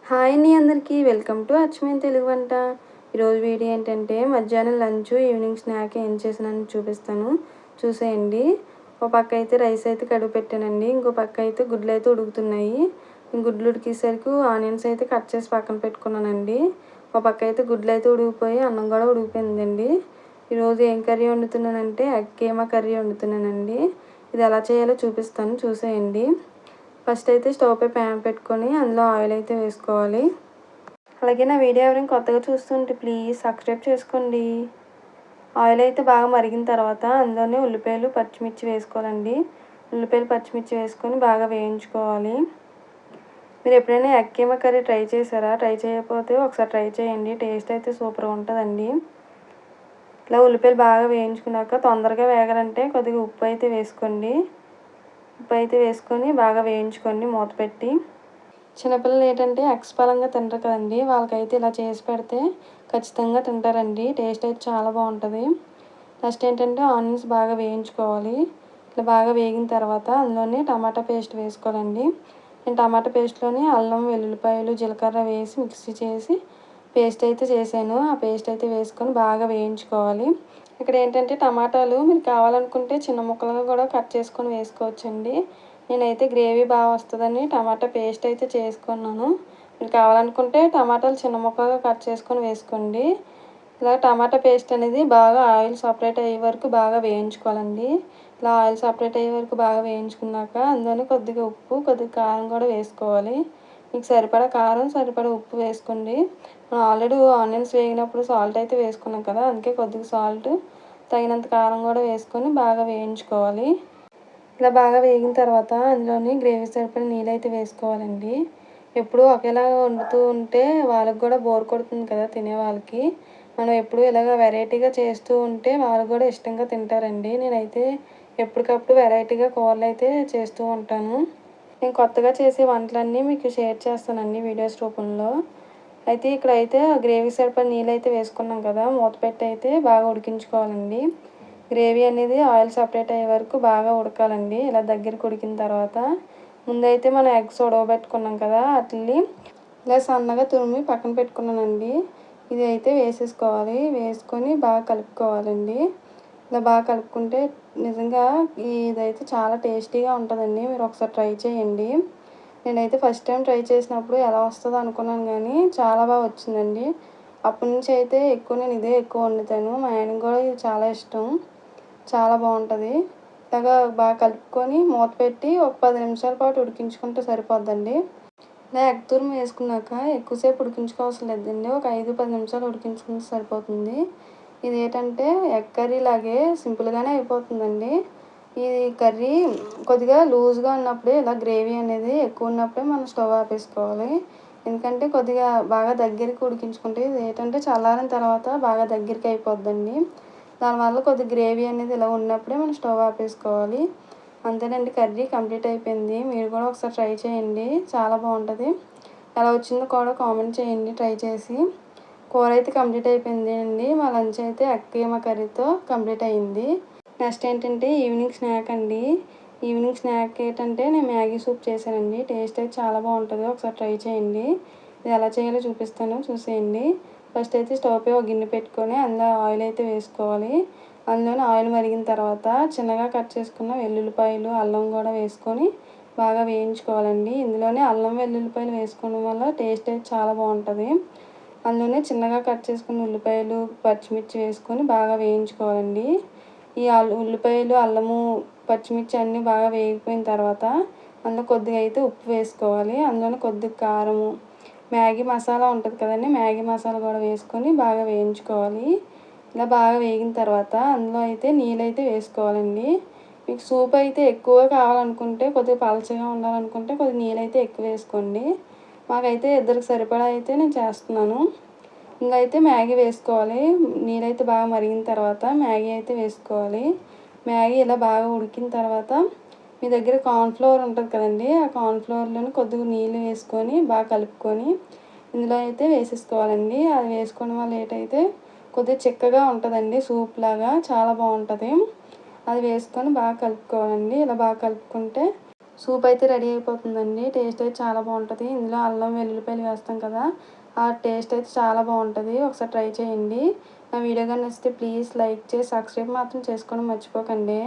Hi అండి అందరికీ welcome to అచ్చమైన తెలుగు వంట. ఈరోజు వీడియో ఏంటంటే మధ్యాహ్నం లంచ్ ఈవినింగ్ స్నాక్ ఏం చేసానని చూపిస్తాను, చూసేయండి. ఒక పక్క అయితే రైస్ అయితే కడుగు పెట్టానండి, ఇంకో పక్క అయితే గుడ్లు అయితే ఉడుకుతున్నాయి. గుడ్లు ఉడికేసరికి ఆనియన్స్ అయితే కట్ చేసి పక్కన పెట్టుకున్నానండి. ఒక పక్క అయితే గుడ్లు అయితే ఉడికిపోయి అన్నం కూడా ఉడికిపోయిందండి. ఈరోజు ఏం కర్రీ వండుతున్నానంటే ఎగ్ కీమా కర్రీ వండుతున్నానండి. ఇది ఎలా చేయాలో చూపిస్తాను, చూసేయండి. ఫస్ట్ అయితే స్టవ్ పై ప్యాన్ పెట్టుకొని అందులో ఆయిల్ అయితే వేసుకోవాలి. అలాగే నా వీడియో ఎవరైనా కొత్తగా చూస్తుంటే ప్లీజ్ సబ్స్క్రైబ్ చేసుకోండి. ఆయిల్ అయితే బాగా మరిగిన తర్వాత అందులోనే ఉల్లిపాయలు పచ్చిమిర్చి వేసుకోవాలండి. ఉల్లిపాయలు పచ్చిమిర్చి వేసుకొని బాగా వేయించుకోవాలి. మీరు ఎప్పుడైనా ఎగ్ కీమా కర్రీ ట్రై చేశారా? ట్రై చేయకపోతే ఒకసారి ట్రై చేయండి, టేస్ట్ అయితే సూపర్గా ఉంటుందండి. ఇలా ఉల్లిపాయలు బాగా వేయించుకున్నాక తొందరగా వేగాలంటే కొద్దిగా ఉప్పు అయితే వేసుకోండి. ఉప్పు అయితే వేసుకొని బాగా వేయించుకోండి మూత పెట్టి. చిన్నపిల్లలు ఏంటంటే ఎగ్స్ పరంగా తింటారు కదండి, వాళ్ళకైతే ఇలా చేసి పెడితే ఖచ్చితంగా తింటారండి. టేస్ట్ అయితే చాలా బాగుంటుంది. నెక్స్ట్ ఏంటంటే ఆనియన్స్ బాగా వేయించుకోవాలి. ఇట్లా బాగా వేగిన తర్వాత అందులోనే టమాటా పేస్ట్ వేసుకోవాలండి. నేను టమాటా పేస్ట్లోని అల్లం వెల్లుల్లిపాయలు జీలకర్ర వేసి మిక్సీ చేసి పేస్ట్ అయితే చేశాను. ఆ పేస్ట్ అయితే వేసుకొని బాగా వేయించుకోవాలి. ఇక్కడ ఏంటంటే టమాటాలు మీరు కావాలనుకుంటే చిన్న ముక్కలుగా కూడా కట్ చేసుకొని వేసుకోవచ్చండి. నేనైతే గ్రేవీ బాగా వస్తుందని టమాటా పేస్ట్ అయితే చేసుకున్నాను. మీరు కావాలనుకుంటే టమాటాలు చిన్న ముక్కలుగా కట్ చేసుకొని వేసుకోండి. ఇలా టమాటా పేస్ట్ అనేది బాగా ఆయిల్ సపరేట్ అయ్యే వరకు బాగా వేయించుకోవాలండి. ఇలా ఆయిల్ సపరేట్ అయ్యే వరకు బాగా వేయించుకున్నాక అందులోనే కొద్దిగా ఉప్పు కొద్దిగా కారం కూడా వేసుకోవాలి. మీకు సరిపడా కారం సరిపడా ఉప్పు వేసుకోండి. మనం ఆల్రెడీ ఆనియన్స్ వేగినప్పుడు సాల్ట్ అయితే వేసుకున్నాం కదా, అందుకే కొద్దిగా సాల్ట్ తగినంత కారం కూడా వేసుకొని బాగా వేయించుకోవాలి. ఇలా బాగా వేగిన తర్వాత అందులోని గ్రేవీ సరిపడా నీళ్ళు అయితే వేసుకోవాలండి. ఎప్పుడూ ఒకేలాగా వండుతూ ఉంటే వాళ్ళకి కూడా బోర్ కొడుతుంది కదా తినే వాళ్ళకి. మనం ఎప్పుడు ఇలాగ వెరైటీగా చేస్తూ ఉంటే వాళ్ళు కూడా ఇష్టంగా తింటారండి. నేనైతే ఎప్పటికప్పుడు వెరైటీగా కూరలు అయితే చేస్తూ ఉంటాను. నేను కొత్తగా చేసే వంటలన్నీ మీకు షేర్ చేస్తానండి వీడియోస్ రూపంలో. అయితే ఇక్కడైతే గ్రేవీ సరిపడా నీళ్ళు అయితే వేసుకున్నాం కదా, మూత పెట్టి అయితే బాగా ఉడికించుకోవాలండి. గ్రేవీ అనేది ఆయిల్ సపరేట్ అయ్యే వరకు బాగా ఉడకాలండి. ఇలా దగ్గరికి ఉడికిన తర్వాత ముందైతే మనం ఎగ్స్ ఉడకబెట్టుకున్నాం కదా, వాటిని ఇలా సన్నగా తురిమి పక్కన పెట్టుకున్నానండి. ఇది అయితే వేసేసుకోవాలి. వేసుకొని బాగా కలుపుకోవాలండి. ఇలా బాగా కలుపుకుంటే నిజంగా ఇదైతే చాలా టేస్టీగా ఉంటుందండి. మీరు ఒకసారి ట్రై చేయండి. నేనైతే ఫస్ట్ టైం ట్రై చేసినప్పుడు ఎలా వస్తుందో అనుకున్నాను, కానీ చాలా బాగా వచ్చిందండి. అప్పటి నుంచి అయితే నేను ఇదే ఎక్కువ వండుతాను. మా ఆయనకు కూడా ఇది చాలా ఇష్టం. చాలా బాగుంటుంది. ఇలాగా బాగా కలుపుకొని మూత పెట్టి ఒక 10 నిమిషాల పాటు ఉడికించుకుంటే సరిపోద్దండి. ఇలా ఎగ్ తురుము వేసుకున్నాక ఎక్కువసేపు ఉడికించుకోవాల్సిన లేదండి. ఒక 5-10 నిమిషాలు ఉడికించుకుంటే సరిపోతుంది. ఇది ఏంటంటే ఎగ్ కర్రీ లాగే సింపుల్గానే అయిపోతుందండి. ఈ కర్రీ కొద్దిగా లూజ్గా ఉన్నప్పుడే ఇలా గ్రేవీ అనేది ఎక్కువ ఉన్నప్పుడే మనం స్టవ్ ఆపేసుకోవాలి. ఎందుకంటే కొద్దిగా బాగా దగ్గరికి ఉడికించుకుంటే ఇది ఏంటంటే చల్లారిన తర్వాత బాగా దగ్గరికి అయిపోద్దండి. దానివల్ల కొద్దిగా గ్రేవీ అనేది ఇలా ఉన్నప్పుడే మనం స్టవ్ ఆపేసుకోవాలి. అంతేనండి, కర్రీ కంప్లీట్ అయిపోయింది. మీరు కూడా ఒకసారి ట్రై చేయండి, చాలా బాగుంటుంది. ఎలా వచ్చిందో కూడా కామెంట్ చేయండి ట్రై చేసి. కూర అయితే కంప్లీట్ అయిపోయింది అండి. మా లంచ్ అయితే ఎగ్ కీమా కర్రీతో కంప్లీట్ అయ్యింది. నెక్స్ట్ ఏంటంటే ఈవినింగ్ స్నాక్ అండి. ఈవినింగ్ స్నాక్ ఏంటంటే నేను మ్యాగీ సూప్ చేశానండి. టేస్ట్ అయితే చాలా బాగుంటుంది, ఒకసారి ట్రై చేయండి. ఇది ఎలా చేయాలో చూపిస్తాను, చూసేయండి. ఫస్ట్ అయితే స్టవ్ పై ఒక గిన్నె పెట్టుకొని అందులో ఆయిల్ అయితే వేసుకోవాలి. అందులోనే ఆయిల్ మరిగిన తర్వాత చిన్నగా కట్ చేసుకున్న వెల్లుల్లిపాయలు అల్లం కూడా వేసుకొని బాగా వేయించుకోవాలండి. ఇందులోనే అల్లం వెల్లుల్లిపాయలు వేసుకోవడం వల్ల టేస్ట్ అయితే చాలా బాగుంటుంది. అందులోనే చిన్నగా కట్ చేసుకున్న ఉల్లిపాయలు పచ్చిమిర్చి వేసుకొని బాగా వేయించుకోవాలండి. ఈ ఉల్లిపాయలు అల్లము పచ్చిమిర్చి అన్నీ బాగా వేగిపోయిన తర్వాత అందులో కొద్దిగా అయితే ఉప్పు వేసుకోవాలి. అందులోనే కొద్దిగా కారము మ్యాగీ మసాలా ఉంటుంది కదండి, మ్యాగీ మసాలా కూడా వేసుకొని బాగా వేయించుకోవాలి. ఇలా బాగా వేగిన తర్వాత అందులో అయితే నీళ్ళు అయితే వేసుకోవాలండి. మీకు సూప్ అయితే ఎక్కువగా కావాలనుకుంటే కొద్దిగా పలచగా ఉండాలనుకుంటే కొద్దిగా నీళ్ళు అయితే ఎక్కువ వేసుకోండి. మాకైతే ఇద్దరికి సరిపడా అయితే నేను చేస్తున్నాను. ఇంకా అయితే మ్యాగీ వేసుకోవాలి. నీళ్ళైతే బాగా మరిగిన తర్వాత మ్యాగీ అయితే వేసుకోవాలి. మ్యాగీ ఇలా బాగా ఉడికిన తర్వాత మీ దగ్గర కార్న్ఫ్లోర్ ఉంటుంది కదండి, ఆ కార్న్ఫ్లోర్లోని కొద్దిగా నీళ్ళు వేసుకొని బాగా కలుపుకొని ఇందులో అయితే వేసేసుకోవాలండి. అది వేసుకోవడం వల్ల ఏంటైతే కొద్దిగా చిక్కగా ఉంటుందండి, సూప్ లాగా చాలా బాగుంటుంది. అది వేసుకొని బాగా కలుపుకోవాలండి. ఇలా బాగా కలుపుకుంటే సూప్ అయితే రెడీ అయిపోతుందండి. టేస్ట్ అయితే చాలా బాగుంటుంది. ఇందులో అల్లం వెల్లుల్లిపాయలు వేస్తాం కదా, ఆ టేస్ట్ అయితే చాలా బాగుంటుంది. ఒకసారి ట్రై చేయండి. నా వీడియో కానీ నచ్చితే ప్లీజ్ లైక్ చేసి సబ్స్క్రైబ్ మాత్రం చేసుకోవడం మర్చిపోకండి.